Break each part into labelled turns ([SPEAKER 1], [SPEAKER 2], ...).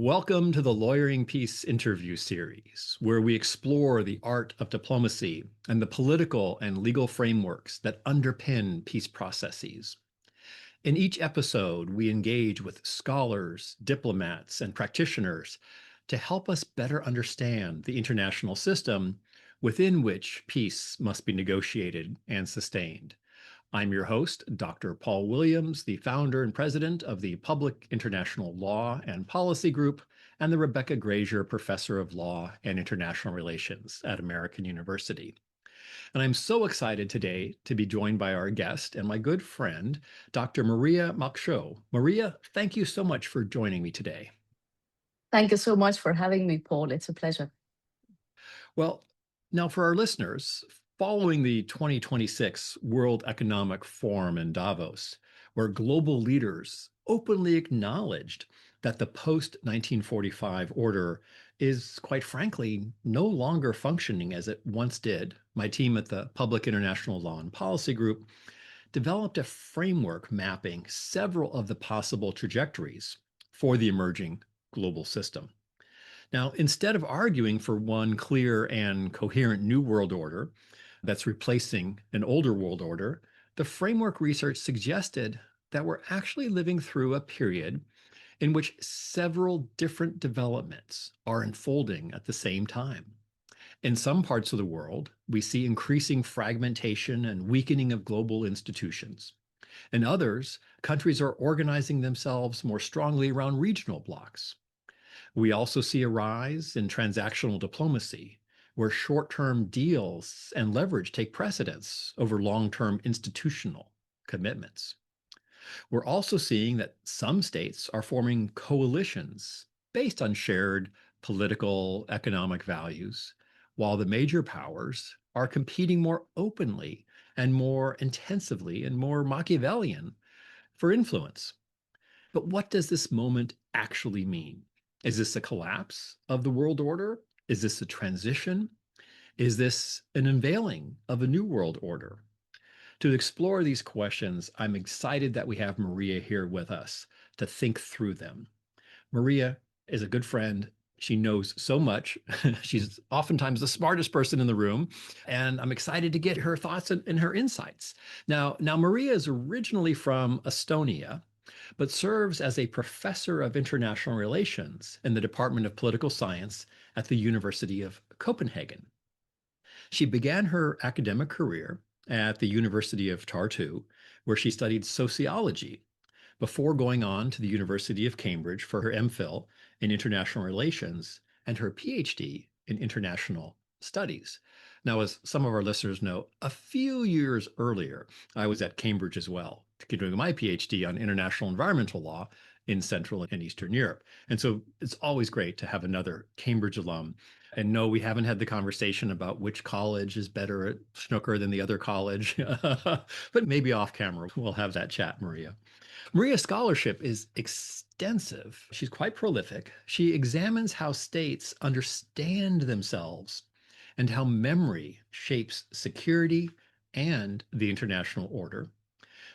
[SPEAKER 1] Welcome to the Lawyering Peace interview series, where we explore the art of diplomacy and the political and legal frameworks that underpin peace processes. In each episode, we engage with scholars, diplomats, and practitioners to help us better understand the international system within which peace must be negotiated and sustained. I'm your host, Dr. Paul Williams, the founder and president of the Public International Law and Policy Group, and the Rebecca Grazier Professor of Law and International Relations at American University. And I'm so excited today to be joined by our guest and my good friend, Dr. Maria Mälksoo. Maria, thank you so much for joining me today.
[SPEAKER 2] Thank you so much for having me, Paul. It's a pleasure.
[SPEAKER 1] Well, now for our listeners, following the 2026 World Economic Forum in Davos, where global leaders openly acknowledged that the post-1945 order is, quite frankly, no longer functioning as it once did, my team at the Public International Law and Policy Group developed a framework mapping several of the possible trajectories for the emerging global system. Now, instead of arguing for one clear and coherent new world order that's replacing an older world order, the framework research suggested that we're actually living through a period in which several different developments are unfolding at the same time. In some parts of the world, we see increasing fragmentation and weakening of global institutions. In others, countries are organizing themselves more strongly around regional blocs. We also see a rise in transactional diplomacy, where short-term deals and leverage take precedence over long-term institutional commitments. We're also seeing that some states are forming coalitions based on shared political, economic values, while the major powers are competing more openly and more intensively and more Machiavellian for influence. But what does this moment actually mean? Is this a collapse of the world order? Is this a transition? Is this an unveiling of a new world order? To explore these questions, I'm excited that we have Maria here with us to think through them. Maria is a good friend. She knows so much. She's oftentimes the smartest person in the room, and I'm excited to get her thoughts and her insights. Now, Maria is originally from Estonia, but serves as a professor of international relations in the Department of Political Science at the University of Copenhagen. She began her academic career at the University of Tartu, where she studied sociology before going on to the University of Cambridge for her MPhil in international relations and her PhD in international studies. Now, as some of our listeners know, a few years earlier, I was at Cambridge as well, doing my PhD on international environmental law in Central and Eastern Europe. And so it's always great to have another Cambridge alum. And no, we haven't had the conversation about which college is better at snooker than the other college, but maybe off camera we'll have that chat, Maria. Maria's scholarship is extensive. She's quite prolific. She examines how states understand themselves and how memory shapes security and the international order.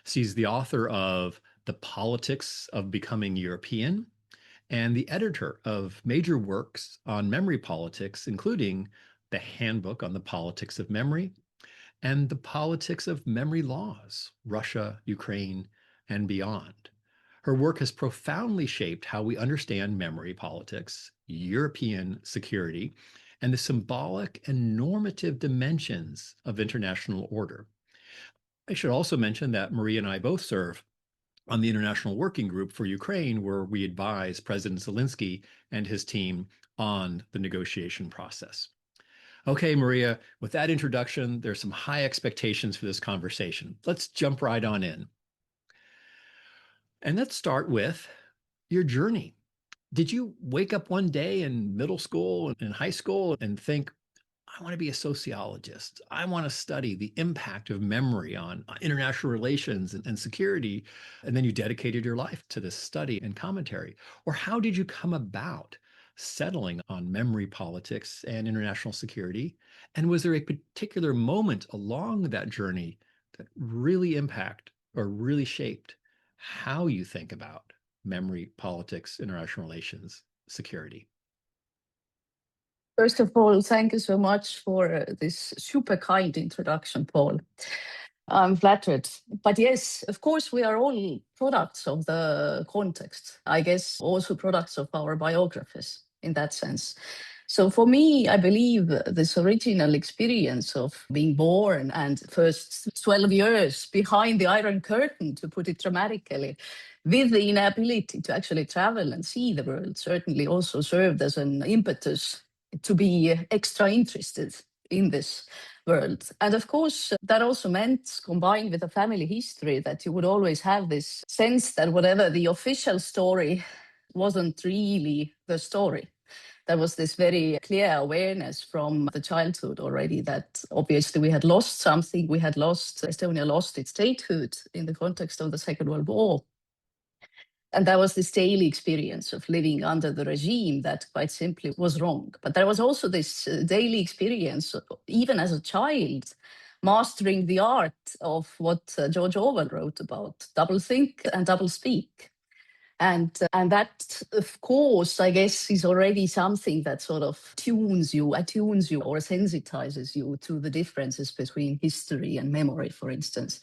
[SPEAKER 1] She's the author of The Politics of Becoming European and the editor of major works on memory politics, including the Handbook on the Politics of Memory and the Politics of Memory Laws, Russia, Ukraine, and beyond. Her work has profoundly shaped how we understand memory politics, European security, and the symbolic and normative dimensions of international order. I should also mention that Maria and I both serve on the International Working Group for Ukraine, where we advise President Zelensky and his team on the negotiation process. Okay, Maria, with that introduction, there's some high expectations for this conversation. Let's jump right on in. And let's start with your journey. Did you wake up one day in middle school and high school and think, I want to be a sociologist. I want to study the impact of memory on international relations and security. And then you dedicated your life to this study and commentary. Or how did you come about settling on memory politics and international security? And was there a particular moment along that journey that really impacted or really shaped how you think about memory, politics, international relations, security?
[SPEAKER 2] First of all, thank you so much for this super kind introduction, Paul. I'm flattered. But yes, of course, we are all products of the context. I guess also products of our biographies in that sense. So for me, I believe this original experience of being born and first 12 years behind the Iron Curtain, to put it dramatically, with the inability to actually travel and see the world, certainly also served as an impetus to be extra interested in this world. And of course, that also meant, combined with a family history, that you would always have this sense that whatever the official story wasn't really the story. There was this very clear awareness from the childhood already that obviously we had lost something. We had lost, Estonia lost its statehood in the context of the Second World War. And that was this daily experience of living under the regime that quite simply was wrong. But there was also this daily experience, even as a child, mastering the art of what George Orwell wrote about, double think and double speak. And that, of course, I guess, is already something that sort of attunes you, or sensitizes you to the differences between history and memory, for instance.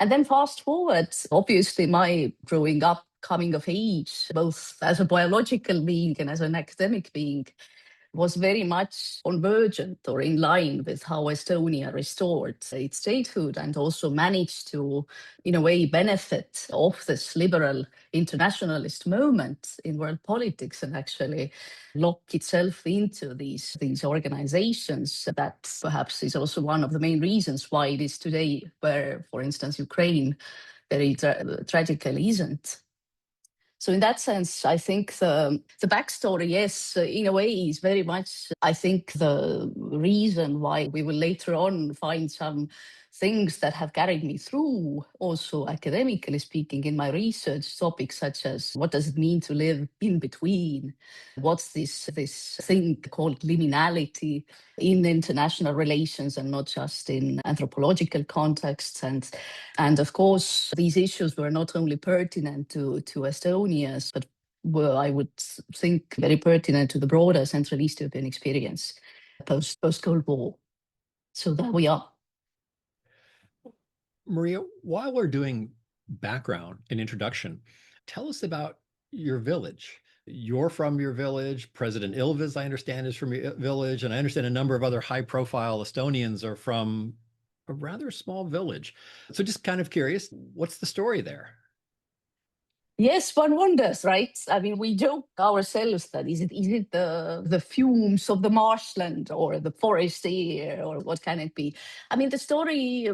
[SPEAKER 2] And then fast forward, obviously, my growing up, coming of age, both as a biological being and as an academic being, was very much convergent or in line with how Estonia restored its statehood and also managed to, in a way, benefit of this liberal internationalist moment in world politics and actually lock itself into these organizations. That perhaps is also one of the main reasons why it is today, where, for instance, Ukraine very tragically isn't. So in that sense, I think the backstory, yes, in a way, is very much, I think, the reason why we will later on find some things that have carried me through, also academically speaking, in my research topics, such as what does it mean to live in between? What's this thing called liminality in international relations and not just in anthropological contexts? And of course, these issues were not only pertinent to Estonia's, but were, I would think, very pertinent to the broader Central East European experience post-Cold War. So there we are.
[SPEAKER 1] Maria, while we're doing background and introduction, tell us about your village. You're from your village. President Ilves, I understand, is from your village. And I understand a number of other high profile Estonians are from a rather small village. So just kind of curious, what's the story there?
[SPEAKER 2] Yes, one wonders, right? I mean, we joke ourselves that is it the fumes of the marshland or the forest air or what can it be? I mean, the story.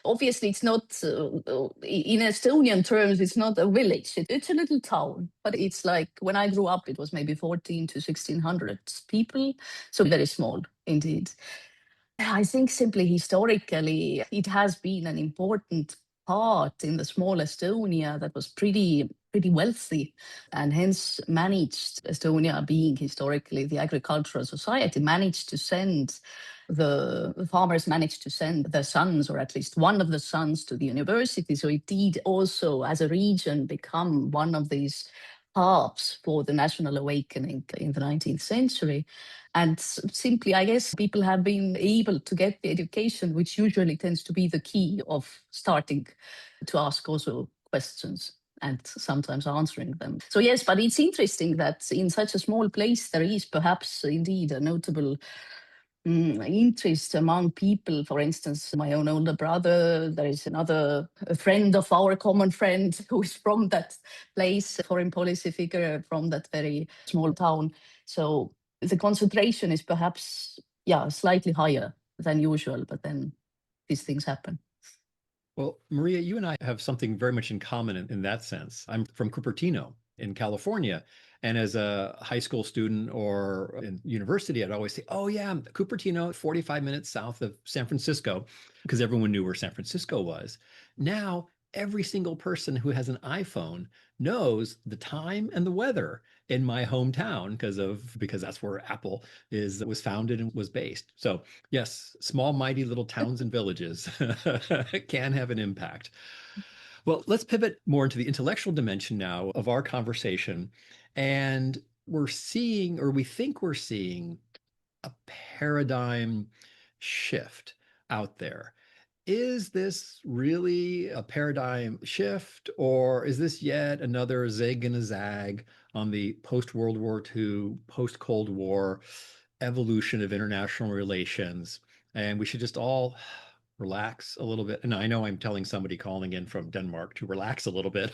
[SPEAKER 2] Obviously, it's not in Estonian terms. It's not a village. It's a little town, but it's like when I grew up, it was maybe 14 to 1600 people, so very small indeed. I think simply historically, it has been an important part in the small Estonia that was pretty wealthy and hence managed, Estonia being historically the agricultural society, managed to send the farmers managed to send their sons, or at least one of the sons, to the university. So it did also, as a region, become one of these hubs for the national awakening in the 19th century. And simply, I guess, people have been able to get the education, which usually tends to be the key of starting to ask also questions and sometimes answering them. So yes, but it's interesting that in such a small place, there is perhaps indeed a notable interest among people. For instance, my own older brother, there is another a friend of our common friend who is from that place, a foreign policy figure from that very small town. So the concentration is perhaps, yeah, slightly higher than usual, but then these things happen.
[SPEAKER 1] Well, Maria, you and I have something very much in common in that sense. I'm from Cupertino in California. And as a high school student or in university, I'd always say, oh, yeah, Cupertino, 45 minutes south of San Francisco, because everyone knew where San Francisco was. Now, every single person who has an iPhone knows the time and the weather in my hometown because that's where Apple was founded and was based. So yes, small, mighty little towns and villages can have an impact. Well, let's pivot more into the intellectual dimension now of our conversation. And we're seeing, or we think we're seeing, a paradigm shift out there. Is this really a paradigm shift, or is this yet another zig and a zag on the post World War II, post Cold War evolution of international relations? And we should just all relax a little bit. And I know I'm telling somebody calling in from Denmark to relax a little bit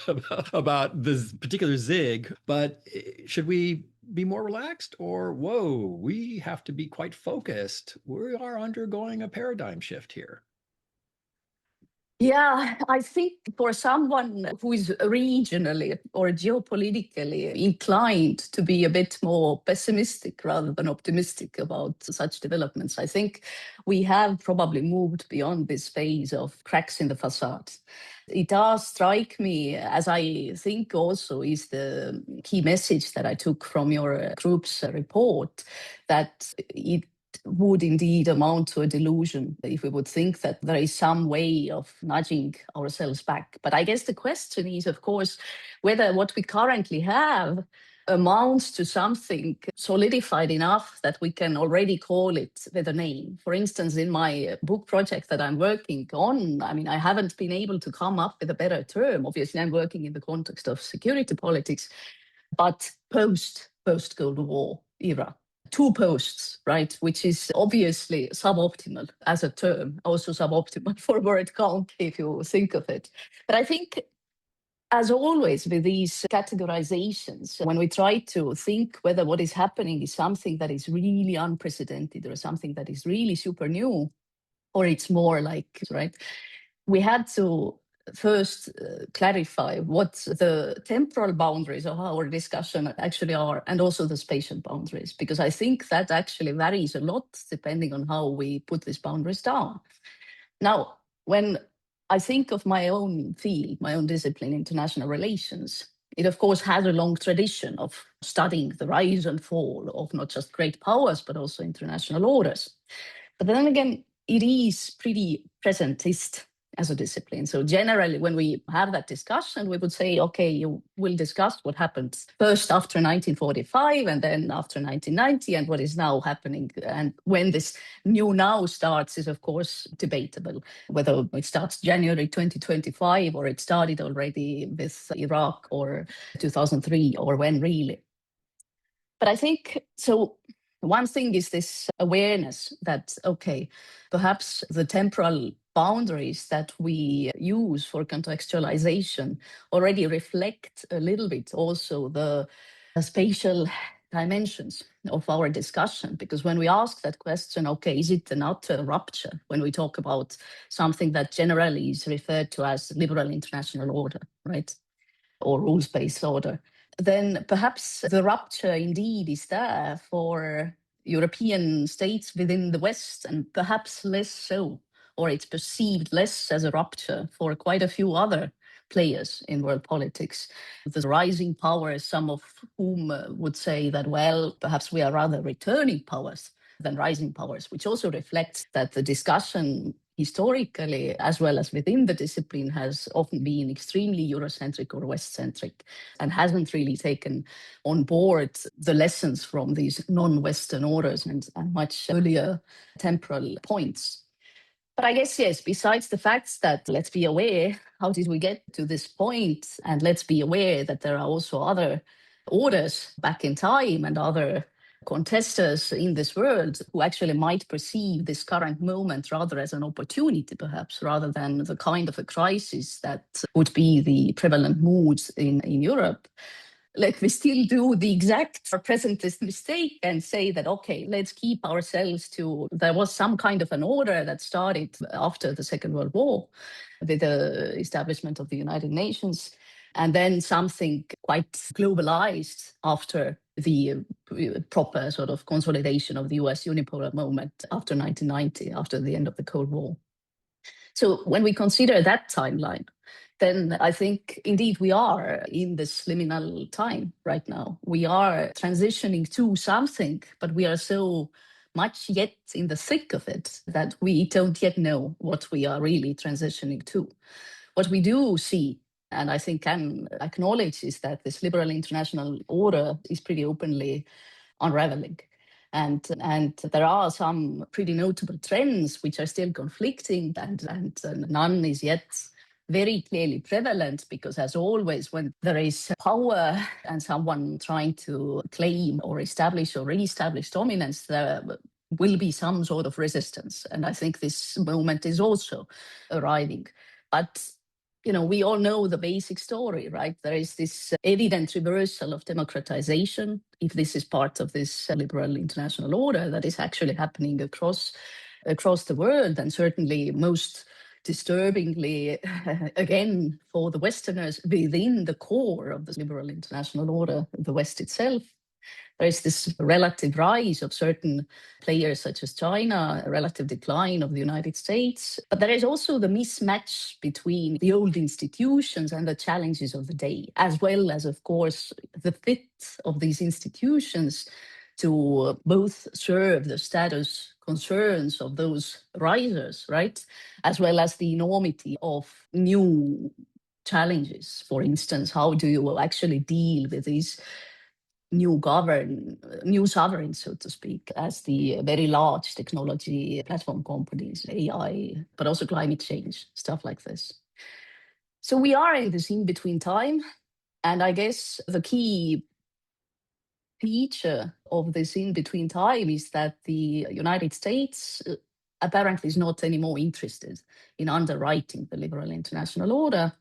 [SPEAKER 1] about this particular zig, but should we be more relaxed, or whoa, we have to be quite focused? We are undergoing a paradigm shift here.
[SPEAKER 2] Yeah, I think for someone who is regionally or geopolitically inclined to be a bit more pessimistic rather than optimistic about such developments, I think we have probably moved beyond this phase of cracks in the facade. It does strike me, as I think also is the key message that I took from your group's report, that it would indeed amount to a delusion if we would think that there is some way of nudging ourselves back. But I guess the question is, of course, whether what we currently have amounts to something solidified enough that we can already call it with a name. For instance, in my book project that I'm working on, I mean, I haven't been able to come up with a better term. Obviously, I'm working in the context of security politics, but post Cold War era. Two posts, right? Which is obviously suboptimal as a term, also suboptimal for word count if you think of it. But I think, as always with these categorizations, when we try to think whether what is happening is something that is really unprecedented or something that is really super new, or it's more like, right, we had to first clarify what the temporal boundaries of our discussion actually are, and also the spatial boundaries, because I think that actually varies a lot depending on how we put these boundaries down. Now, when I think of my own field, my own discipline, international relations, it of course has a long tradition of studying the rise and fall of not just great powers, but also international orders. But then again, it is pretty presentist as a discipline. So generally, when we have that discussion, we would say, okay, you will discuss what happened first after 1945 and then after 1990 and what is now happening. And when this new now starts is, of course, debatable, whether it starts January 2025 or it started already with Iraq or 2003 or when really. But I think so. One thing is this awareness that, okay, perhaps the temporal boundaries that we use for contextualization already reflect a little bit also the spatial dimensions of our discussion. Because when we ask that question, okay, is it an utter rupture when we talk about something that generally is referred to as liberal international order, right? Or rules-based order, then perhaps the rupture indeed is there for European states within the West, and perhaps less so, or it's perceived less as a rupture for quite a few other players in world politics. The rising powers, some of whom would say that, well, perhaps we are rather returning powers than rising powers, which also reflects that the discussion historically, as well as within the discipline, has often been extremely Eurocentric or West-centric and hasn't really taken on board the lessons from these non-Western orders and much earlier temporal points. But I guess, yes, besides the facts that let's be aware, how did we get to this point? And let's be aware that there are also other orders back in time and other contesters in this world who actually might perceive this current moment rather as an opportunity, perhaps, rather than the kind of a crisis that would be the prevalent mood in Europe. Like we still do the exact presentist mistake and say that, okay, let's keep ourselves to, there was some kind of an order that started after the Second World War with the establishment of the United Nations, and then something quite globalized after the proper sort of consolidation of the US unipolar moment after 1990, after the end of the Cold War. So when we consider that timeline, then I think indeed we are in this liminal time right now. We are transitioning to something, but we are so much yet in the thick of it that we don't yet know what we are really transitioning to. What we do see and I think can acknowledge is that this liberal international order is pretty openly unraveling. And there are some pretty notable trends which are still conflicting, and none is yet very clearly prevalent, because as always when there is power and someone trying to claim or establish or re-establish dominance, there will be some sort of resistance, and I think this moment is also arriving. But we all know the basic story, right? There is this evident reversal of democratization, if this is part of this liberal international order that is actually happening across the world, and certainly most disturbingly, again, for the Westerners, within the core of the liberal international order, the West itself. There is this relative rise of certain players such as China, a relative decline of the United States. But there is also the mismatch between the old institutions and the challenges of the day, as well as, of course, the fit of these institutions to both serve the status concerns of those risers, right? As well as the enormity of new challenges. For instance, how do you actually deal with these new sovereigns, so to speak, as the very large technology platform companies, AI, but also climate change, stuff like this. So we are in this in-between time. And I guess the key feature of this in-between time is that the United States apparently is not anymore interested in underwriting the liberal international order.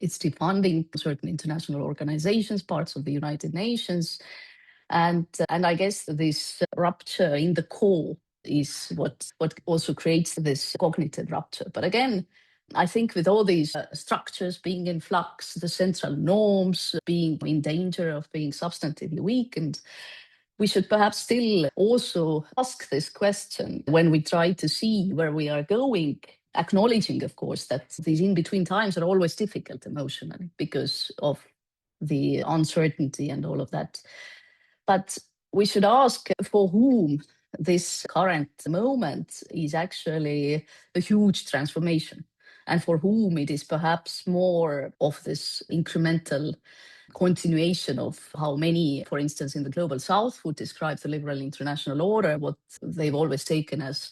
[SPEAKER 2] It's defunding certain international organizations, parts of the United Nations. And I guess this rupture in the core is what also creates this cognitive rupture. But again, I think with all these structures being in flux, the central norms being in danger of being substantively weakened, we should perhaps still also ask this question when we try to see where we are going, acknowledging, of course, that these in-between times are always difficult emotionally because of the uncertainty and all of that. But we should ask for whom this current moment is actually a huge transformation, and for whom it is perhaps more of this incremental continuation of how many, for instance, in the global south would describe the liberal international order, what they've always taken as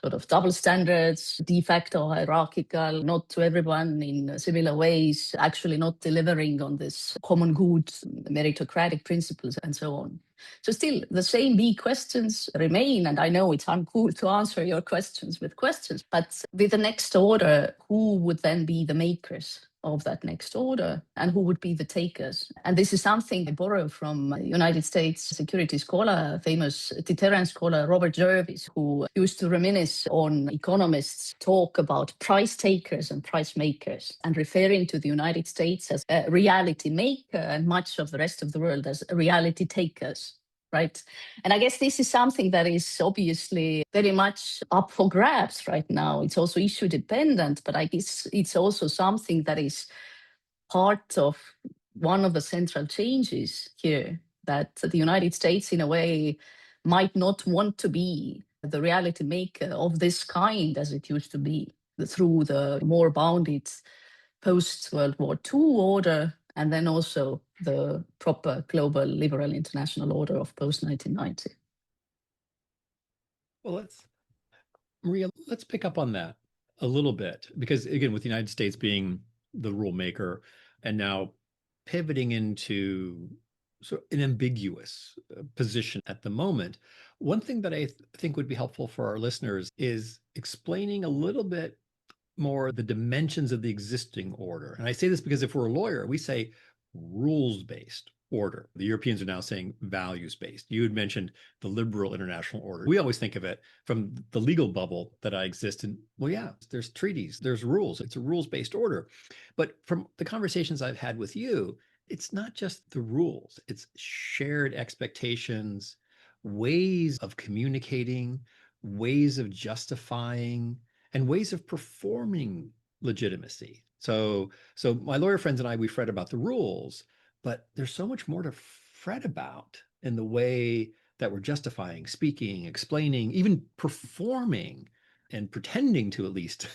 [SPEAKER 2] sort of double standards, de facto hierarchical, not to everyone in similar ways, actually not delivering on this common good, meritocratic principles, and so on. So still, the same big questions remain, and I know it's uncool to answer your questions with questions, but with the next order, who would then be the makers of that next order, and who would be the takers? And this is something I borrow from United States security scholar, famous deterrence scholar Robert Jervis, who used to reminisce on economists' talk about price takers and price makers, and referring to the United States as a reality maker and much of the rest of the world as reality takers. Right. And I guess this is something that is obviously very much up for grabs right now. It's also issue dependent, but I guess it's also something that is part of one of the central changes here, that the United States, in a way, might not want to be the reality maker of this kind as it used to be through the more bounded post-World War II order, and then also the proper global liberal international order of post-1990.
[SPEAKER 1] Well, Maria, let's pick up on that a little bit, because again, with the United States being the rule maker and now pivoting into sort of an ambiguous position at the moment, one thing that I think would be helpful for our listeners is explaining a little bit more the dimensions of the existing order. And I say this because if we're a lawyer, we say rules-based order. The Europeans are now saying values-based. You had mentioned the liberal international order. We always think of it from the legal bubble that I exist in. Well, yeah, there's treaties, there's rules. It's a rules-based order. But from the conversations I've had with you, it's not just the rules, it's shared expectations, ways of communicating, ways of justifying, and ways of performing legitimacy. So my lawyer friends and I, we fret about the rules, but there's so much more to fret about in the way that we're justifying, speaking, explaining, even performing and pretending to at least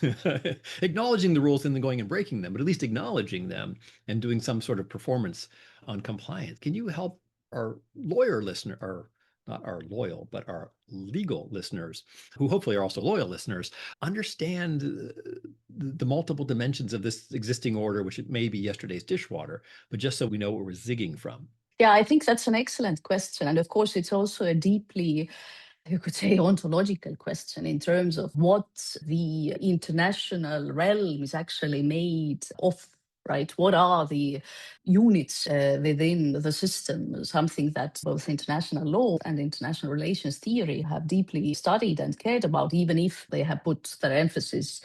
[SPEAKER 1] acknowledging the rules and then going and breaking them, but at least acknowledging them and doing some sort of performance on compliance. Can you help our lawyer listener, or not our loyal, but our legal listeners, who hopefully are also loyal listeners, understand the multiple dimensions of this existing order, which it may be yesterday's dishwater, but just so we know what we're zigging from?
[SPEAKER 2] Yeah, I think that's an excellent question. And of course, it's also a deeply, you could say, ontological question in terms of what the international realm is actually made of, right? What are the units within the system? Something that both international law and international relations theory have deeply studied and cared about, even if they have put their emphasis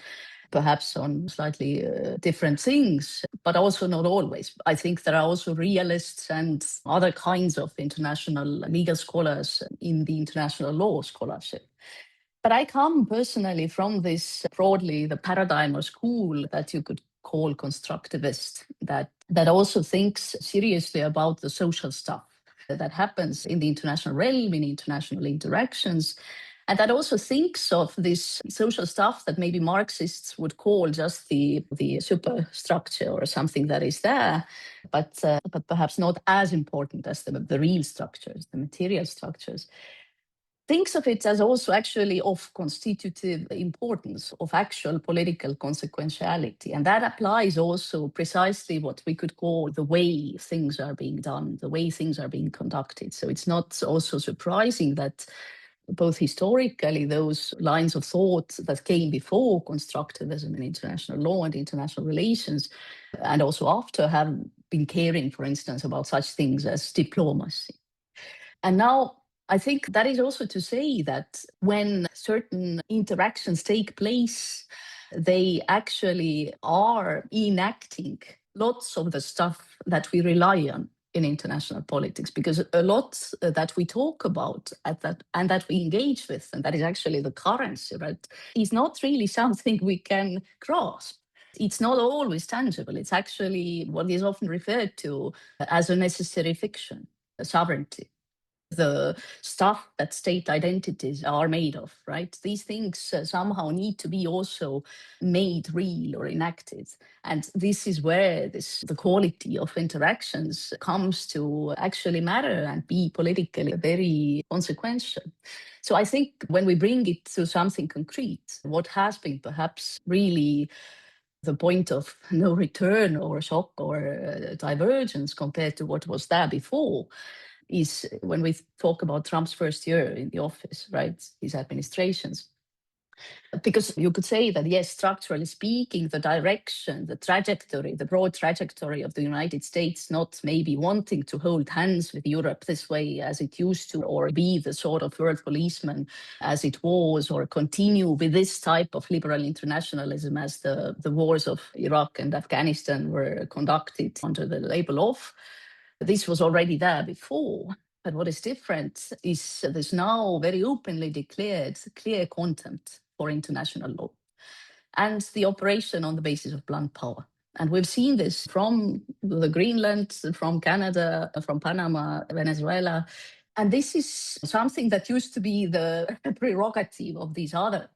[SPEAKER 2] perhaps on slightly different things, but also not always. I think there are also realists and other kinds of international legal scholars in the international law scholarship. But I come personally from this broadly the paradigm or school that you could call constructivist, that also thinks seriously about the social stuff that happens in the international realm, in international interactions, and that also thinks of this social stuff that maybe Marxists would call just the superstructure or something that is there, but perhaps not as important as the real structures, the material structures. Thinks of it as also actually of constitutive importance, of actual political consequentiality. And that applies also precisely what we could call the way things are being done, the way things are being conducted. So it's not also surprising that both historically, those lines of thought that came before constructivism in international law and international relations, and also after, have been caring, for instance, about such things as diplomacy. And now I think that is also to say that when certain interactions take place, they actually are enacting lots of the stuff that we rely on in international politics, because a lot that we talk about at that and that we engage with, and that is actually the currency, right, is not really something we can grasp. It's not always tangible. It's actually what is often referred to as a necessary fiction, sovereignty, the stuff that state identities are made of, right? These things somehow need to be also made real or enacted. And this is where the quality of interactions comes to actually matter and be politically very consequential. So I think when we bring it to something concrete, what has been perhaps really the point of no return or shock or divergence compared to what was there before is when we talk about Trump's first year in the office, right? His administrations. Because you could say that, yes, structurally speaking, the direction, the trajectory, the broad trajectory of the United States, not maybe wanting to hold hands with Europe this way as it used to, or be the sort of world policeman as it was, or continue with this type of liberal internationalism as the wars of Iraq and Afghanistan were conducted under the label of. This was already there before. But what is different is there's now very openly declared clear contempt for international law and the operation on the basis of blunt power. And we've seen this from the Greenland, from Canada, from Panama, Venezuela. And this is something that used to be the prerogative of these other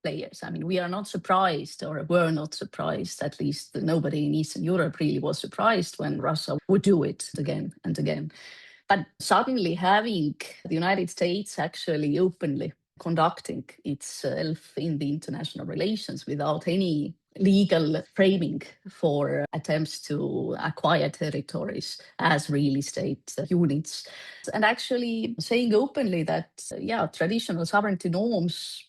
[SPEAKER 2] players. I mean, we are not surprised, or were not surprised, at least nobody in Eastern Europe really was surprised when Russia would do it again and again. But suddenly having the United States actually openly conducting itself in the international relations without any legal framing for attempts to acquire territories as really state units, and actually saying openly that, yeah, traditional sovereignty norms,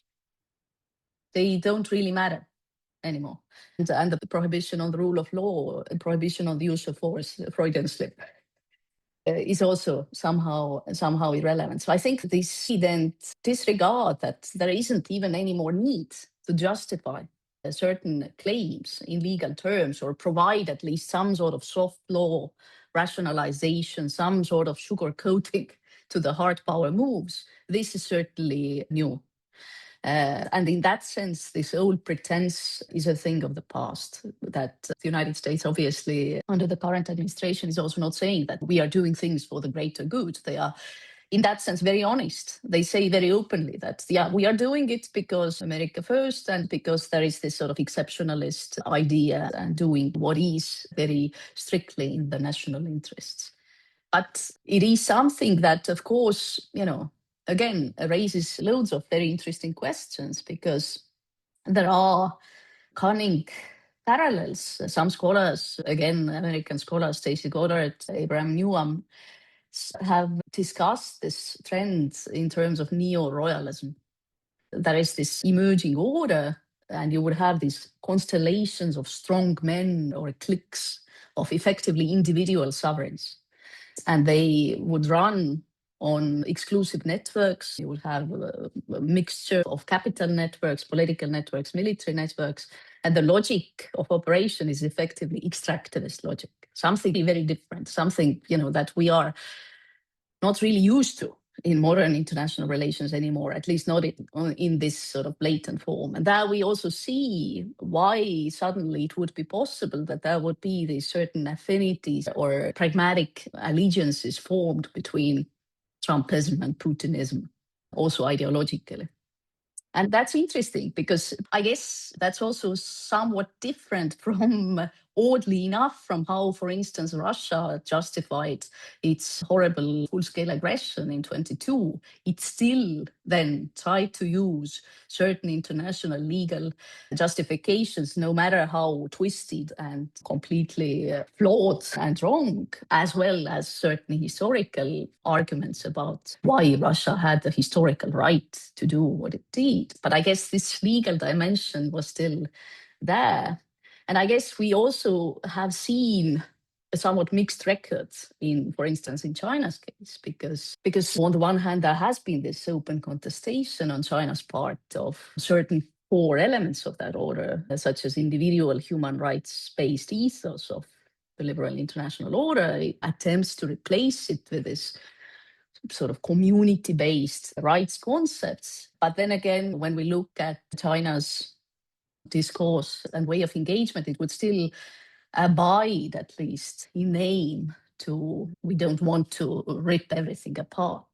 [SPEAKER 2] they don't really matter anymore. And the prohibition on the rule of law, prohibition on the use of force, Freudian slip, is also somehow irrelevant. So I think this then disregard that there isn't even any more need to justify certain claims in legal terms, or provide at least some sort of soft law rationalization, some sort of sugar coating to the hard power moves. This is certainly new. And in that sense, this old pretense is a thing of the past, that the United States, obviously, under the current administration, is also not saying that we are doing things for the greater good. They are in that sense, very honest. They say very openly that, yeah, we are doing it because America first and because there is this sort of exceptionalist idea and doing what is very strictly in the national interests. But it is something that, of course, again, raises loads of very interesting questions because there are cunning parallels. Some scholars, again, American scholars, Stacy Goddard, Abraham Newham, have discussed this trend in terms of neo-royalism. There is this emerging order, and you would have these constellations of strong men or cliques of effectively individual sovereigns. And they would run on exclusive networks. You would have a mixture of capital networks, political networks, military networks. And the logic of operation is effectively extractivist logic, something very different, something that we are not really used to in modern international relations anymore, at least not in this sort of blatant form. And that we also see why suddenly it would be possible that there would be these certain affinities or pragmatic allegiances formed between Trumpism and Putinism, also ideologically. And that's interesting because I guess that's also somewhat different from, oddly enough, from how, for instance, Russia justified its horrible full-scale aggression in 22. It still then tried to use certain international legal justifications, no matter how twisted and completely flawed and wrong, as well as certain historical arguments about why Russia had the historical right to do what it did. But I guess this legal dimension was still there. And I guess we also have seen a somewhat mixed records in, for instance, in China's case, because on the one hand, there has been this open contestation on China's part of certain core elements of that order, such as individual human rights-based ethos of the liberal international order, attempts to replace it with this sort of community-based rights concepts. But then again, when we look at China's discourse and way of engagement, it would still abide, at least in name, to we don't want to rip everything apart.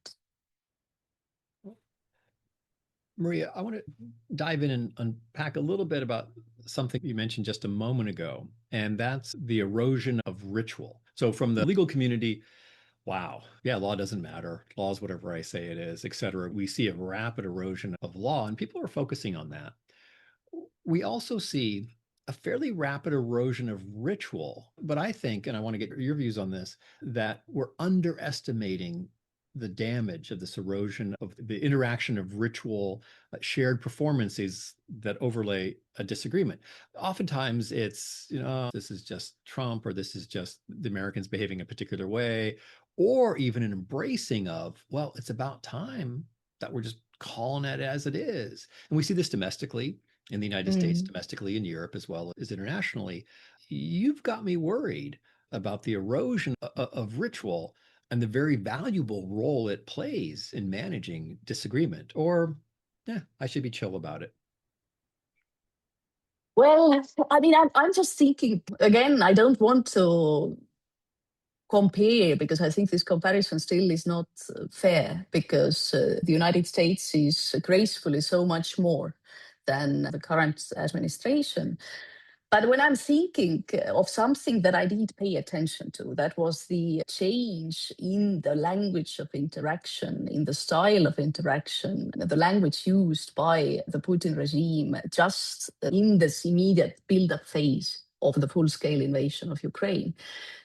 [SPEAKER 1] Maria, I want to dive in and unpack a little bit about something you mentioned just a moment ago, and that's the erosion of ritual. So from the legal community, wow, yeah, law doesn't matter. Law is whatever I say it is, et cetera. We see a rapid erosion of law, and people are focusing on that. We also see a fairly rapid erosion of ritual, but I think, and I want to get your views on this, that we're underestimating the damage of this erosion of the interaction of ritual shared performances that overlay a disagreement. Oftentimes it's, this is just Trump, or this is just the Americans behaving a particular way, or even an embracing of, well, it's about time that we're just calling it as it is. And we see this domestically in the United States, domestically in Europe, as well as internationally. You've got me worried about the erosion of ritual and the very valuable role it plays in managing disagreement. Or, yeah, I should be chill about it.
[SPEAKER 2] Well, I mean, I'm just thinking, again, I don't want to compare because I think this comparison still is not fair because the United States is gracefully so much more than the current administration. But when I'm thinking of something that I did pay attention to, that was the change in the language of interaction, in the style of interaction, the language used by the Putin regime just in this immediate build-up phase of the full-scale invasion of Ukraine,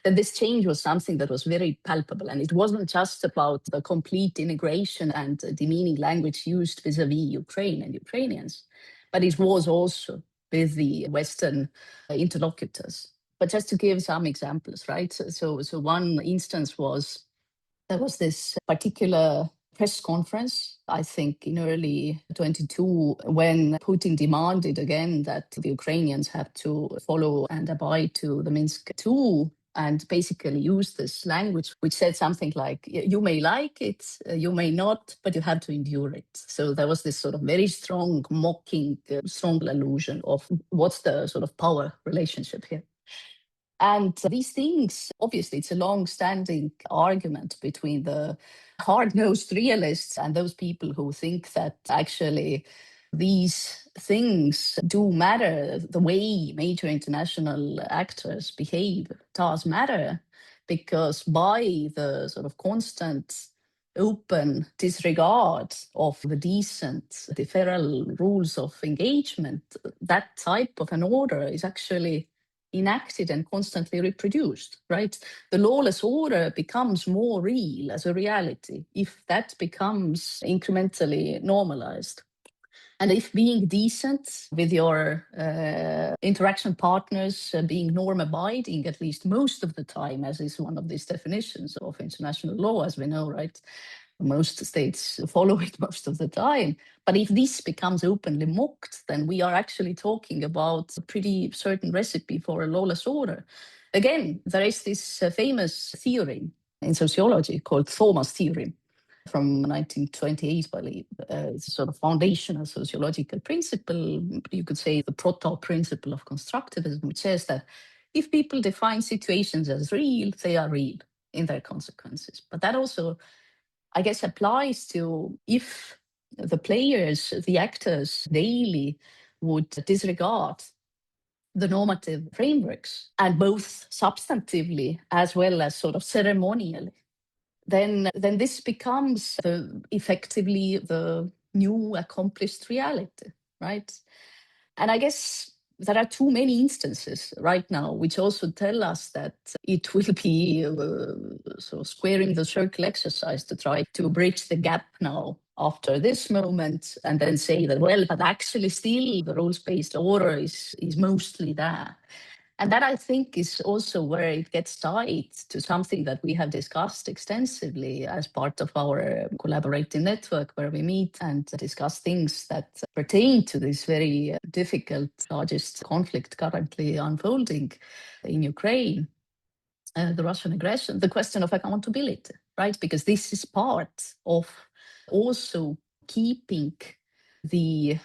[SPEAKER 2] then this change was something that was very palpable. And it wasn't just about the complete integration and demeaning language used vis-a-vis Ukraine and Ukrainians, but it was also with the Western interlocutors. But just to give some examples, right? So one instance was there was this particular press conference, I think in early 22, when Putin demanded again that the Ukrainians have to follow and abide to the Minsk II and basically use this language, which said something like, you may like it, you may not, but you have to endure it. So there was this sort of very strong mocking, strong allusion of what's the sort of power relationship here. And these things, obviously, it's a long standing argument between the hard nosed realists and those people who think that actually these things do matter. The way major international actors behave does matter, because by the sort of constant open disregard of the decent, the feral rules of engagement, that type of an order is actually enacted and constantly reproduced, right? The lawless order becomes more real as a reality if that becomes incrementally normalized. And if being decent with your interaction partners, being norm abiding at least most of the time, as is one of these definitions of international law, as we know, right? Most states follow it most of the time. But if this becomes openly mocked, then we are actually talking about a pretty certain recipe for a lawless order. Again, there is this famous theory in sociology called Thomas theorem from 1928, I believe. It's a sort of foundational sociological principle. You could say the proto principle of constructivism, which says that if people define situations as real, they are real in their consequences. But that also, I guess, applies to if the players, the actors daily would disregard the normative frameworks, and both substantively as well as sort of ceremonially, then this becomes effectively the new accomplished reality, right? And I guess there are too many instances right now which also tell us that it will be so squaring the circle exercise to try to bridge the gap now after this moment, and then say that, well, but actually still the rules-based order is mostly there. And that, I think, is also where it gets tied to something that we have discussed extensively as part of our collaborating network, where we meet and discuss things that pertain to this very difficult, largest conflict currently unfolding in Ukraine, the Russian aggression, the question of accountability, right? Because this is part of also keeping the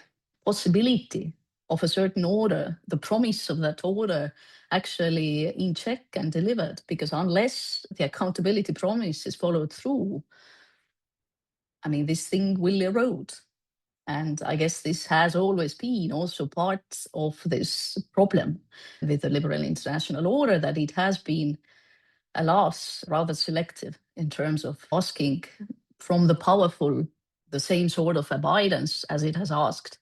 [SPEAKER 2] possibility of a certain order, the promise of that order actually in check and delivered. Because unless the accountability promise is followed through, I mean, this thing will erode. And I guess this has always been also part of this problem with the liberal international order, that it has been, alas, rather selective in terms of asking from the powerful the same sort of abidance as it has asked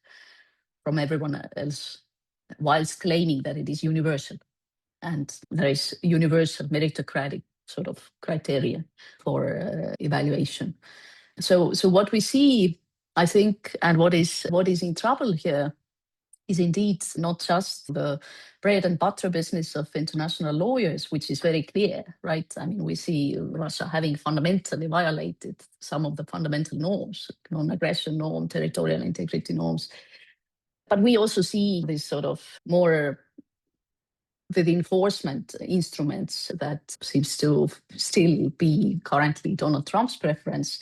[SPEAKER 2] from everyone else, whilst claiming that it is universal. And there is universal meritocratic sort of criteria for evaluation. So what we see, I think, and what is in trouble here is indeed not just the bread and butter business of international lawyers, which is very clear, right? I mean, we see Russia having fundamentally violated some of the fundamental norms, non-aggression norm, territorial integrity norms. But we also see this sort of more with enforcement instruments that seems to still be currently Donald Trump's preference.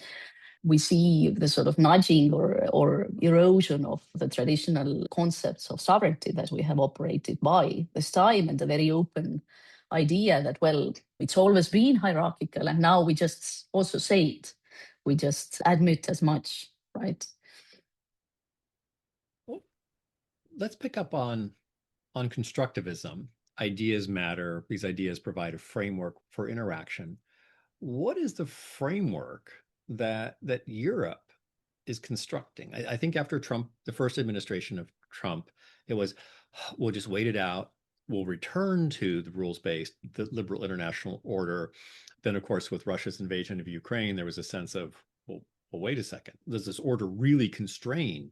[SPEAKER 2] We see the sort of nudging or erosion of the traditional concepts of sovereignty that we have operated by this time, and the very open idea that, well, it's always been hierarchical, and now we just also say it. We just admit as much, right?
[SPEAKER 1] Well, let's pick up on constructivism. Ideas matter. These ideas provide a framework for interaction. What is the framework that Europe is constructing? I think after Trump, the first administration of Trump, it was, we'll just wait it out. We'll return to the rules-based, the liberal international order. Then, of course, with Russia's invasion of Ukraine, there was a sense of, well, wait a second. Does this order really constrain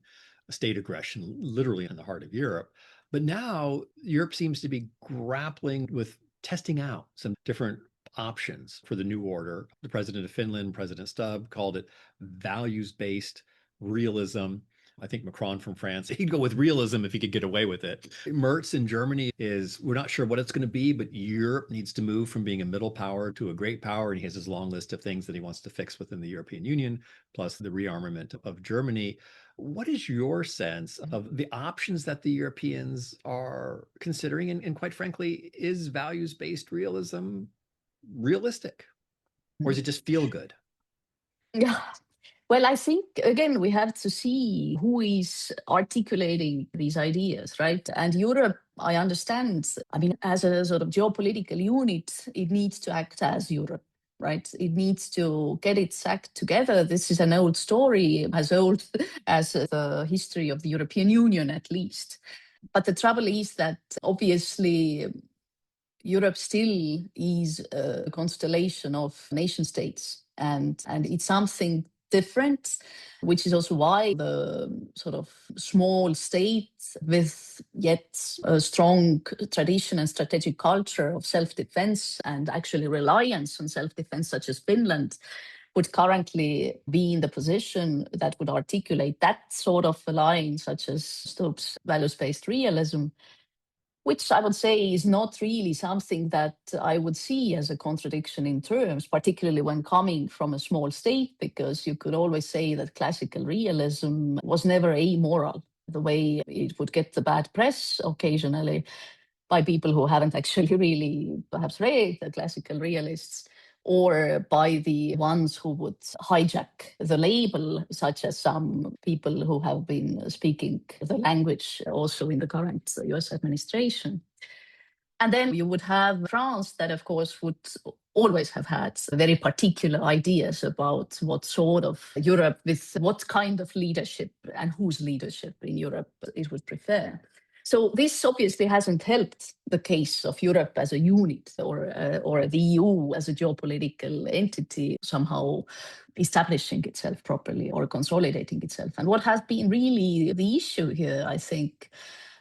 [SPEAKER 1] state aggression, literally in the heart of Europe? But now Europe seems to be grappling with testing out some different options for the new order. The president of Finland, President Stubb, called it values-based realism. I think Macron from France, he'd go with realism if he could get away with it. Merz in Germany is, we're not sure what it's going to be, but Europe needs to move from being a middle power to a great power. And he has his long list of things that he wants to fix within the European Union, plus the rearmament of Germany. What is your sense of the options that the Europeans are considering? And quite frankly, is values based realism realistic? Or does it just feel good?
[SPEAKER 2] Yeah. Well, I think again we have to see who is articulating these ideas, right? And Europe, I understand, I mean, as a sort of geopolitical unit, it needs to act as Europe, right? It needs to get its act together. This is an old story, as old as the history of the European Union, at least. But the trouble is that obviously Europe still is a constellation of nation states, and it's something different, which is also why the sort of small state with yet a strong tradition and strategic culture of self-defense and actually reliance on self-defense, such as Finland, would currently be in the position that would articulate that sort of a line, such as Stubb's values-based realism, which I would say is not really something that I would see as a contradiction in terms, particularly when coming from a small state, because you could always say that classical realism was never amoral, the way it would get the bad press occasionally by people who haven't actually really perhaps read the classical realists, or by the ones who would hijack the label, such as some people who have been speaking the language also in the current US administration. And then you would have France, that, of course, would always have had very particular ideas about what sort of Europe, with what kind of leadership and whose leadership in Europe it would prefer. So this obviously hasn't helped the case of Europe as a unit, or the EU as a geopolitical entity somehow establishing itself properly or consolidating itself. And what has been really the issue here, I think,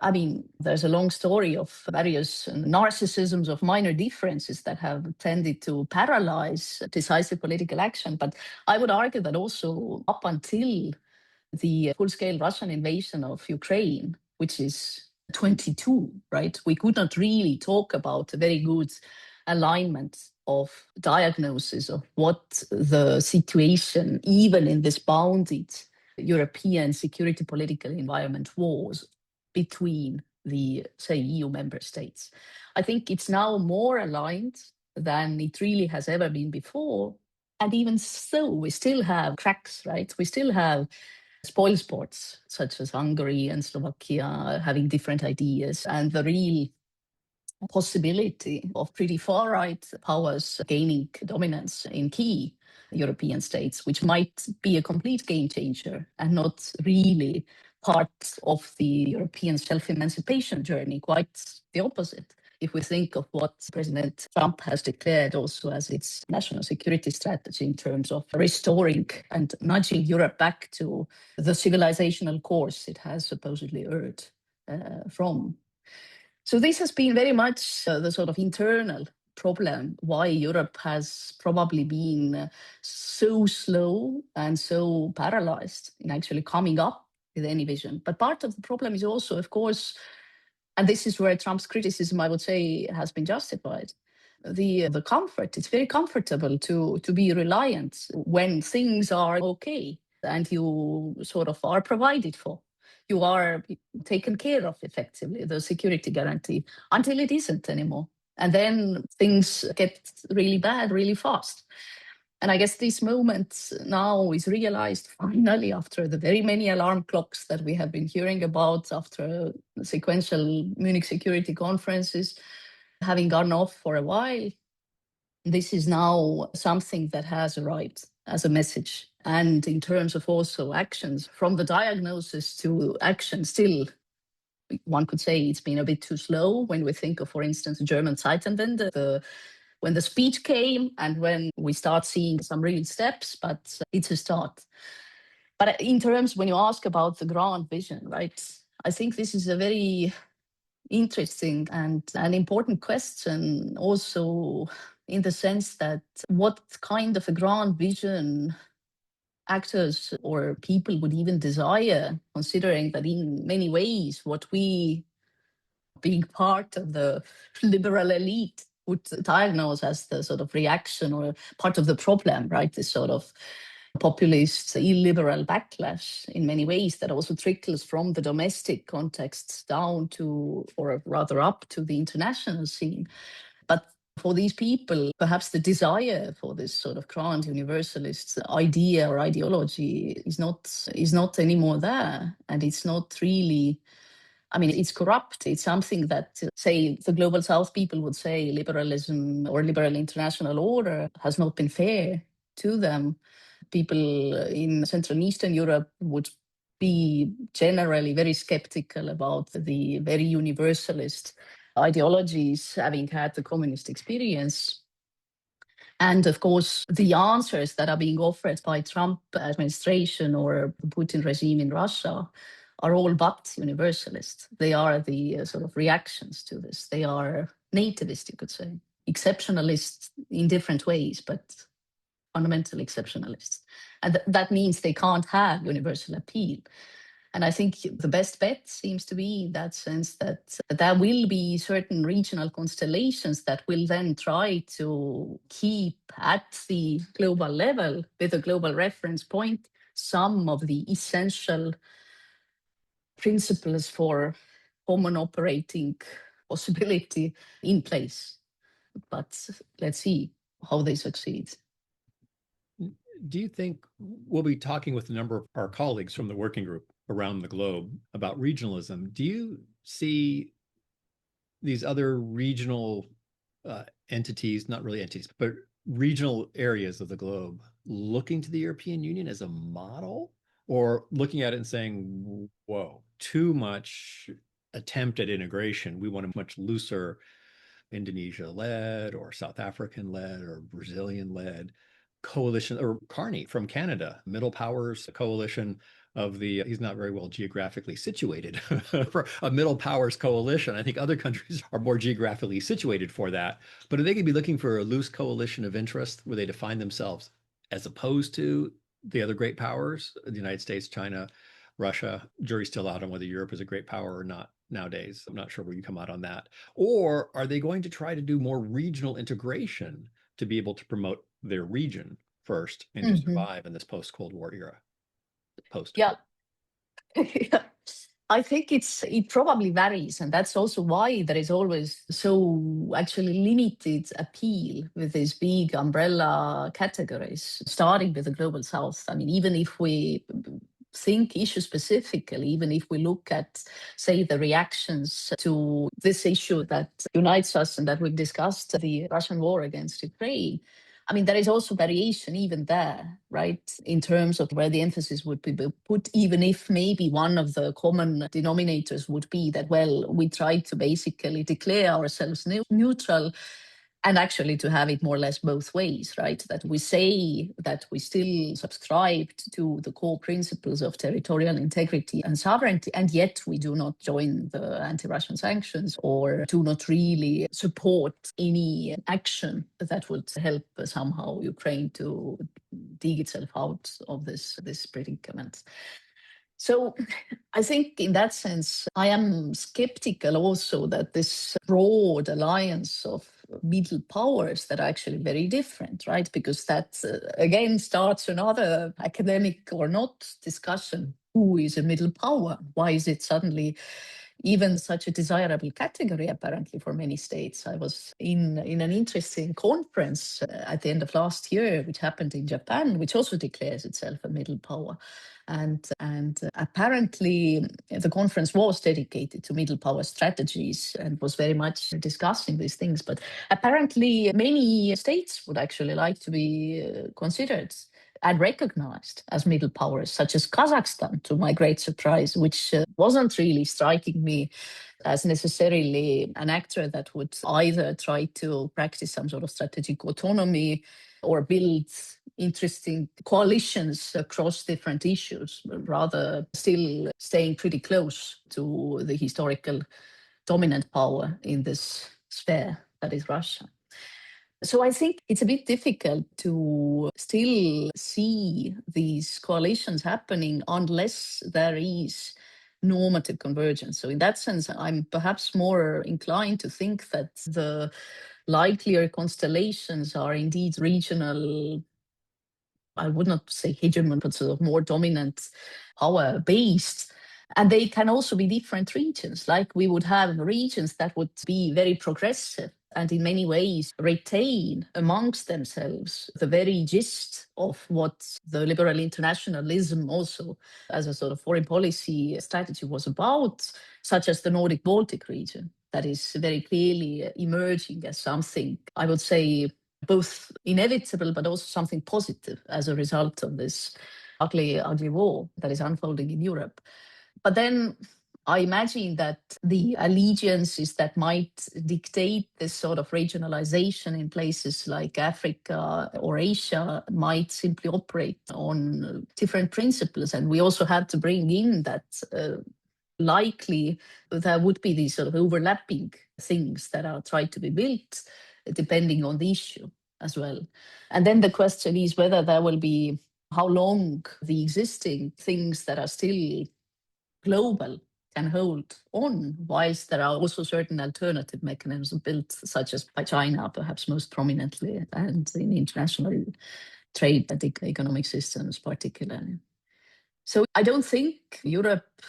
[SPEAKER 2] I mean, there's a long story of various narcissisms of minor differences that have tended to paralyze decisive political action. But I would argue that also up until the full-scale Russian invasion of Ukraine, which is 22, right? We could not really talk about a very good alignment of diagnosis of what the situation, even in this bounded European security political environment, was between the, say, EU member states. I think it's now more aligned than it really has ever been before. And even so, we still have cracks, right? We still have spoil sports, such as Hungary and Slovakia having different ideas, and the real possibility of pretty far right powers gaining dominance in key European states, which might be a complete game changer and not really part of the European self emancipation journey, quite the opposite. If we think of what President Trump has declared also as its national security strategy in terms of restoring and nudging Europe back to the civilizational course it has supposedly erred from. So this has been very much the sort of internal problem why Europe has probably been so slow and so paralyzed in actually coming up with any vision. But part of the problem is also, of course, and this is where Trump's criticism, I would say, has been justified. The comfort, it's very comfortable to be reliant when things are okay and you sort of are provided for. You are taken care of effectively, the security guarantee, until it isn't anymore. And then things get really bad really fast. And I guess this moment now is realized finally after the very many alarm clocks that we have been hearing about after sequential Munich security conferences having gone off for a while. This is now something that has arrived as a message. And in terms of also actions, from the diagnosis to action, still, one could say it's been a bit too slow when we think of, for instance, German Zeitenwende, when the speech came and when we start seeing some real steps, but it's a start. But in terms, when you ask about the grand vision, right, I think this is a very interesting and an important question also in the sense that what kind of a grand vision actors or people would even desire, considering that in many ways what we, being part of the liberal elite, would diagnose as the sort of reaction or part of the problem, right? This sort of populist, illiberal backlash in many ways that also trickles from the domestic context down to, or rather up to the international scene. But for these people, perhaps the desire for this sort of grand universalist idea or ideology is not anymore there. And it's not really, I mean, it's corrupt. It's something that, say, the global south people would say liberalism or liberal international order has not been fair to them. People in Central and Eastern Europe would be generally very skeptical about the very universalist ideologies, having had the communist experience. And of course, the answers that are being offered by Trump administration or the Putin regime in Russia are all but universalist. They are the sort of reactions to this. They are nativist, you could say, exceptionalist in different ways, but fundamentally exceptionalist. And that means they can't have universal appeal. And I think the best bet seems to be in that sense that there will be certain regional constellations that will then try to keep at the global level, with a global reference point, some of the essential principles for common operating possibility in place. But let's see how they succeed.
[SPEAKER 1] Do you think we'll be talking with a number of our colleagues from the working group around the globe about regionalism? Do you see these other regional entities, not really entities, but regional areas of the globe looking to the European Union as a model, or looking at it and saying, whoa, too much attempt at integration? We want a much looser Indonesia-led or South African-led or Brazilian-led coalition, or Carney from Canada, Middle Powers Coalition of the, he's not very well geographically situated for a Middle Powers coalition. I think other countries are more geographically situated for that, but they could be looking for a loose coalition of interest where they define themselves as opposed to the other great powers, the United States, China, Russia. Jury's still out on whether Europe is a great power or not nowadays. I'm not sure where you come out on that. Or are they going to try to do more regional integration to be able to promote their region first and to survive in this post-Cold War era?
[SPEAKER 2] Yeah. Yeah. I think it probably varies, and that's also why there is always so actually limited appeal with these big umbrella categories, starting with the global south. I mean, even if we think issue specifically, even if we look at, say, the reactions to this issue that unites us and that we've discussed, the Russian war against Ukraine, I mean, there is also variation even there, right? In terms of where the emphasis would be put, even if maybe one of the common denominators would be that, well, we try to basically declare ourselves neutral, and actually to have it more or less both ways, right? That we say that we still subscribe to the core principles of territorial integrity and sovereignty, and yet we do not join the anti-Russian sanctions or do not really support any action that would help somehow Ukraine to dig itself out of this predicament. So I think in that sense, I am skeptical also that this broad alliance of middle powers that are actually very different, right? Because that again starts another academic or not discussion. Who is a middle power? Why is it suddenly even such a desirable category, apparently, for many states? I was in an interesting conference at the end of last year, which happened in Japan, which also declares itself a middle power. And apparently the conference was dedicated to middle power strategies and was very much discussing these things. But apparently many states would actually like to be considered and recognized as middle powers, such as Kazakhstan, to my great surprise, which wasn't really striking me as necessarily an actor that would either try to practice some sort of strategic autonomy or build interesting coalitions across different issues, but rather still staying pretty close to the historical dominant power in this sphere that is Russia. So I think it's a bit difficult to still see these coalitions happening unless there is normative convergence. So in that sense, I'm perhaps more inclined to think that the likelier constellations are indeed regional. I would not say hegemon, but sort of more dominant power based. And they can also be different regions. Like we would have regions that would be very progressive and in many ways retain amongst themselves the very gist of what the liberal internationalism also as a sort of foreign policy strategy was about, such as the Nordic Baltic region. That is very clearly emerging as something, I would say, both inevitable but also something positive as a result of this ugly war that is unfolding in Europe. But then I imagine that the allegiances that might dictate this sort of regionalization in places like Africa or Asia might simply operate on different principles. And we also have to bring in that likely there would be these sort of overlapping things that are tried to be built depending on the issue as well. And then the question is whether there will be how long the existing things that are still global can hold on, whilst there are also certain alternative mechanisms built, such as by China, perhaps most prominently, and in international trade and economic systems particularly. So I don't think Europe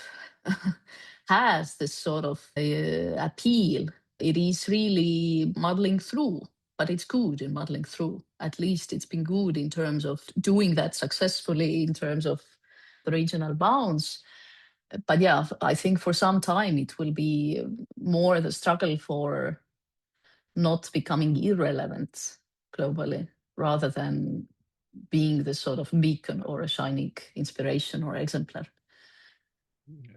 [SPEAKER 2] has this sort of appeal. It is really muddling through, but it's good in muddling through. At least it's been good in terms of doing that successfully in terms of the regional bounds. But yeah, I think for some time it will be more the struggle for not becoming irrelevant globally rather than being the sort of beacon or a shining inspiration or exemplar.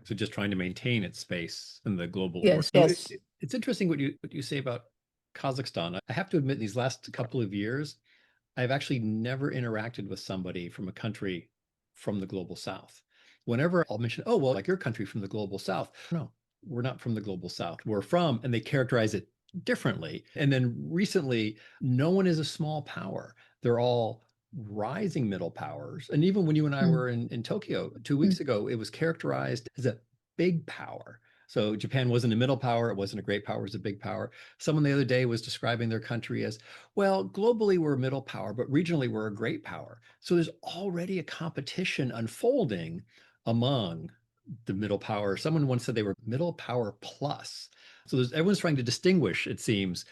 [SPEAKER 1] So just trying to maintain its space in the global order.
[SPEAKER 2] Yes,
[SPEAKER 1] So
[SPEAKER 2] yes.
[SPEAKER 1] it's interesting what you say about Kazakhstan. I have to admit, these last couple of years, I've actually never interacted with somebody from a country from the global south. Whenever I'll mention, oh, well, like your country from the global south. No, we're not from the global south. We're from, and they characterize it differently. And then recently, no one is a small power. They're all rising middle powers. And even when you and I
[SPEAKER 2] Mm.
[SPEAKER 1] were in Tokyo 2 weeks
[SPEAKER 2] Mm.
[SPEAKER 1] ago, it was characterized as a big power. So Japan wasn't a middle power, it wasn't a great power, it was a big power. Someone the other day was describing their country as, well, globally we're a middle power, but regionally we're a great power. So there's already a competition unfolding among the middle power. Someone once said they were middle power plus. So everyone's trying to distinguish, it seems,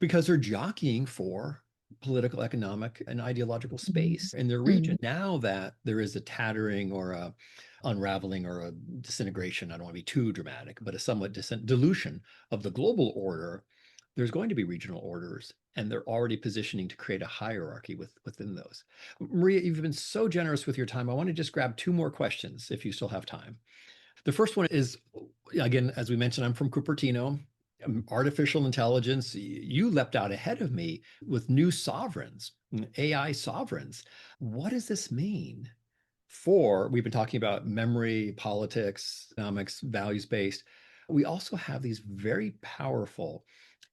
[SPEAKER 1] because they're jockeying for political, economic, and ideological space in their region.
[SPEAKER 2] Mm.
[SPEAKER 1] Now that there is a tattering or a unraveling or a disintegration, I don't want to be too dramatic, but a somewhat dilution of the global order, there's going to be regional orders, and they're already positioning to create a hierarchy within those. Maria, you've been so generous with your time. I want to just grab two more questions if you still have time. The first one is, again, as we mentioned, I'm from Cupertino. Artificial intelligence, you leapt out ahead of me with new sovereigns, AI sovereigns. What does this mean for, we've been talking about memory, politics, economics, values-based. We also have these very powerful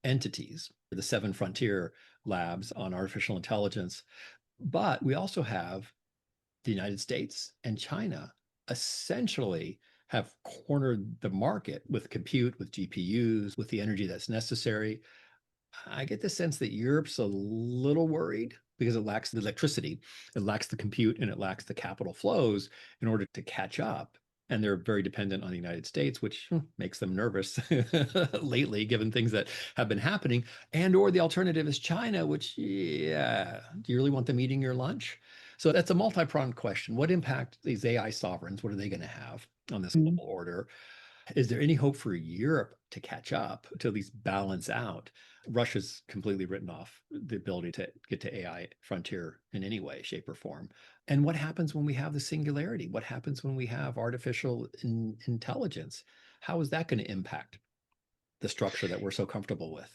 [SPEAKER 1] entities, the seven frontier labs on artificial intelligence, but we also have the United States and China essentially have cornered the market with compute, with GPUs, with the energy that's necessary. I get the sense that Europe's a little worried because it lacks the electricity, it lacks the compute, and it lacks the capital flows in order to catch up. And they're very dependent on the United States, which makes them nervous lately, given things that have been happening. And or the alternative is China, which, yeah, do you really want them eating your lunch? So that's a multi-pronged question. What impact these AI sovereigns, what are they going to have on this
[SPEAKER 2] Mm.
[SPEAKER 1] global order? Is there any hope for Europe to catch up, to at least balance out? Russia's completely written off the ability to get to AI frontier in any way, shape, or form. And what happens when we have the singularity? What happens when we have artificial intelligence? How is that going to impact the structure that we're so comfortable with?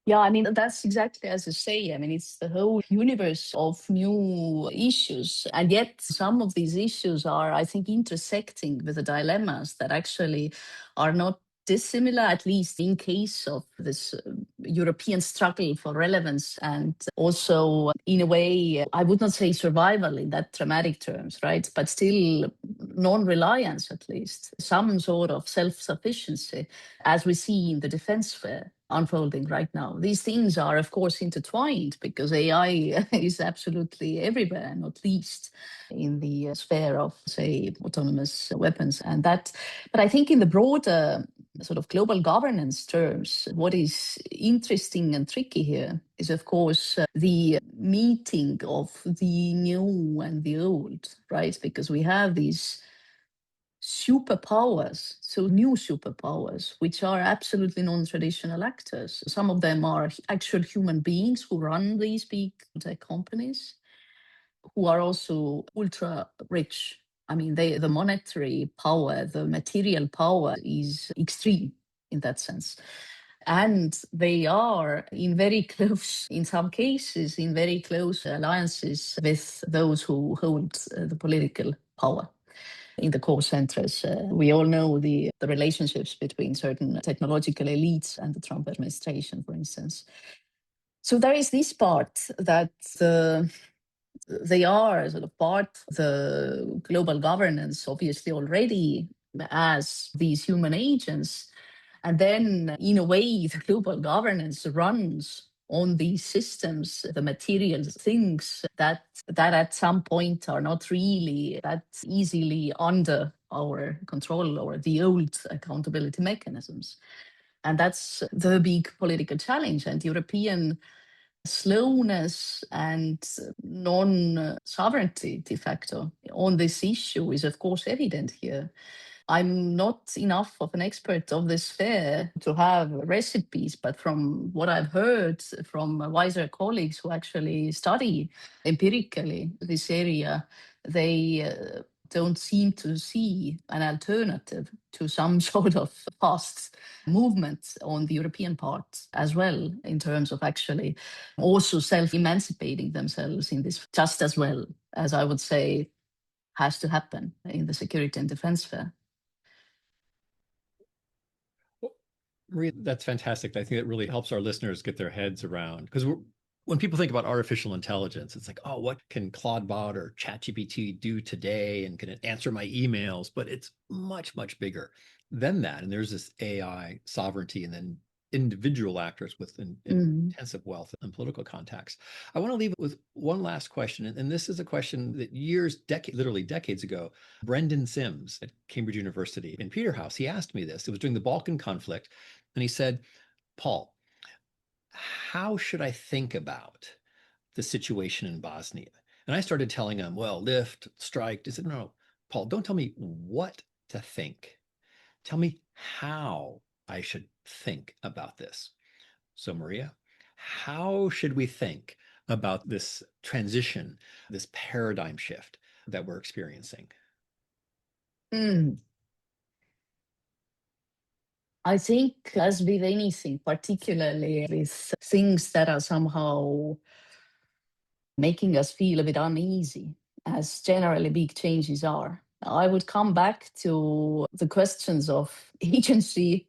[SPEAKER 2] Yeah, I mean, that's exactly as you say. I mean, it's the whole universe of new issues. And yet, some of these issues are, I think, intersecting with the dilemmas that actually are not dissimilar, at least in case of this European struggle for relevance, and also, in a way, I would not say survival in that dramatic terms, right? But still non-reliance, at least, some sort of self-sufficiency, as we see in the defense sphere unfolding right now. These things are, of course, intertwined because AI is absolutely everywhere, not least in the sphere of, say, autonomous weapons and that. But I think in the broader sort of global governance terms, what is interesting and tricky here is, of course, the meeting of the new and the old, right? Because we have these superpowers, so new superpowers, which are absolutely non-traditional actors. Some of them are actual human beings who run these big tech companies, who are also ultra rich. I mean, the monetary power, the material power is extreme in that sense. And they are in very close, in some cases, in very close alliances with those who hold the political power in the core centers. We all know the relationships between certain technological elites and the Trump administration, for instance. So there is this part that they are sort of part of the global governance, obviously already as these human agents. And then, in a way, the global governance runs on these systems, the material things that at some point are not really that easily under our control or the old accountability mechanisms. And that's the big political challenge. And European slowness and non-sovereignty de facto on this issue is, of course, evident here. I'm not enough of an expert of this sphere to have recipes, but from what I've heard from wiser colleagues who actually study empirically this area, they don't seem to see an alternative to some sort of fast movement on the European part as well, in terms of actually also self-emancipating themselves in this, just as well as I would say has to happen in the security and defense sphere.
[SPEAKER 1] Well, Maria, that's fantastic. I think that really helps our listeners get their heads around because when people think about artificial intelligence, it's like, oh, what can Claudebot or ChatGPT do today? And can it answer my emails? But it's much, much bigger than that. And there's this AI sovereignty and then individual actors with intensive wealth and political contacts. I want to leave it with one last question. And this is a question that literally decades ago, Brendan Sims at Cambridge University in Peterhouse, he asked me this. It was during the Balkan conflict. And he said, Paul, how should I think about the situation in Bosnia? And I started telling him, well, lift, strike. He said, no, Paul, don't tell me what to think. Tell me how I should think about this. So, Maria, how should we think about this transition, this paradigm shift that we're experiencing?
[SPEAKER 2] I think, as with anything, particularly with things that are somehow making us feel a bit uneasy, as generally big changes are, I would come back to the questions of agency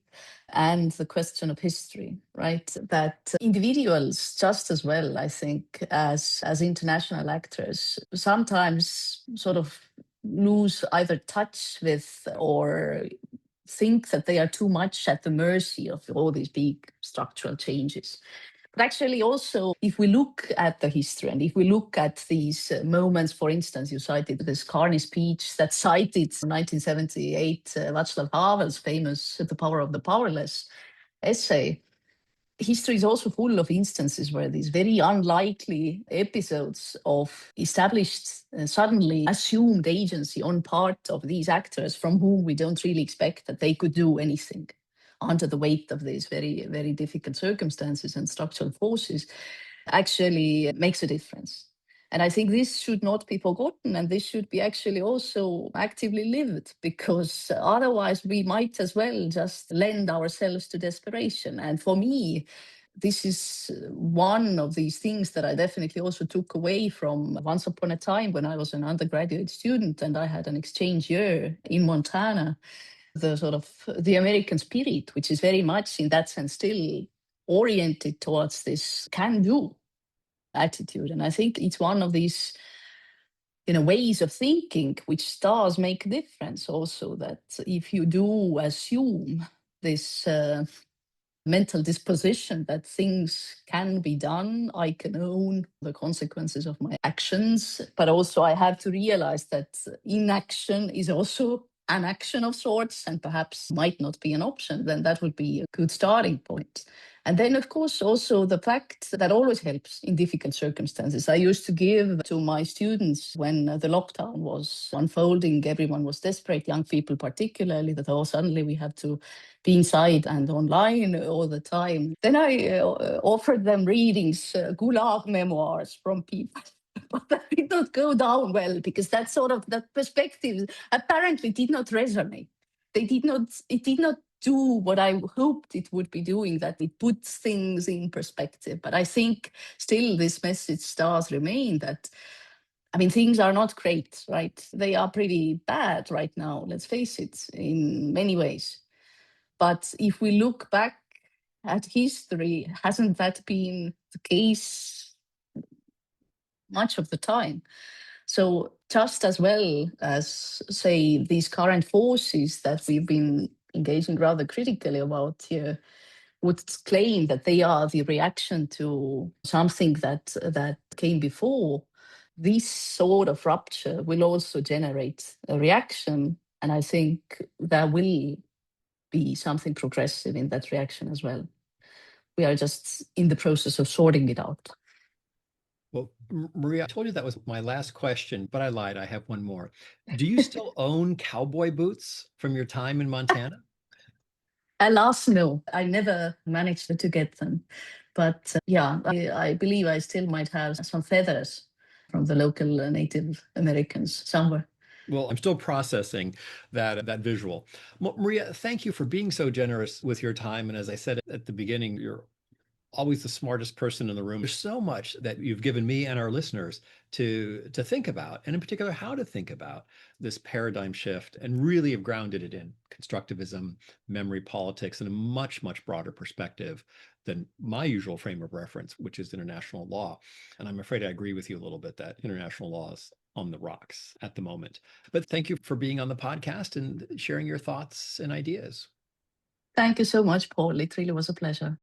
[SPEAKER 2] and the question of history, right? That individuals, just as well, I think, as international actors, sometimes sort of lose either touch with or think that they are too much at the mercy of all these big structural changes. But actually, also, if we look at the history and if we look at these moments, for instance, you cited this Carney speech that cited 1978 Václav Havel's famous The Power of the Powerless essay. History is also full of instances where these very unlikely episodes of established, suddenly assumed agency on part of these actors from whom we don't really expect that they could do anything under the weight of these very, very difficult circumstances and structural forces actually makes a difference. And I think this should not be forgotten, and this should be actually also actively lived, because otherwise we might as well just lend ourselves to desperation. And for me, this is one of these things that I definitely also took away from once upon a time when I was an undergraduate student and I had an exchange year in Montana. the sort of the American spirit, which is very much in that sense still oriented towards this can do attitude. And I think it's one of these ways of thinking which does make a difference also, that if you do assume this mental disposition that things can be done, I can own the consequences of my actions, but also I have to realize that inaction is also an action of sorts and perhaps might not be an option, then that would be a good starting point. And then, of course, also the fact that always helps in difficult circumstances. I used to give to my students when the lockdown was unfolding, everyone was desperate, young people particularly, that oh, suddenly we have to be inside and online all the time. Then I offered them readings, Gulag memoirs from people. But that did not go down well because that perspective apparently did not resonate. It did not do what I hoped it would be doing, that it puts things in perspective. But I think still this message does remain that, I mean, things are not great, right? They are pretty bad right now, let's face it, in many ways. But if we look back at history, hasn't that been the case much of the time? So just as well as, say, these current forces that we've been engaging rather critically about here would claim that they are the reaction to something that came before, this sort of rupture will also generate a reaction. And I think there will be something progressive in that reaction as well. We are just in the process of sorting it out.
[SPEAKER 1] Well, Maria, I told you that was my last question, but I lied. I have one more. Do you still own cowboy boots from your time in Montana?
[SPEAKER 2] Alas, no, I never managed to get them. But yeah, I believe I still might have some feathers from the local Native Americans somewhere.
[SPEAKER 1] Well, I'm still processing that visual. Maria, thank you for being so generous with your time. And as I said at the beginning, you're always the smartest person in the room. There's so much that you've given me and our listeners to think about, and in particular, how to think about this paradigm shift, and really have grounded it in constructivism, memory politics, and a much, much broader perspective than my usual frame of reference, which is international law. And I'm afraid I agree with you a little bit that international law is on the rocks at the moment. But thank you for being on the podcast and sharing your thoughts and ideas.
[SPEAKER 2] Thank you so much, Paul. It really was a pleasure.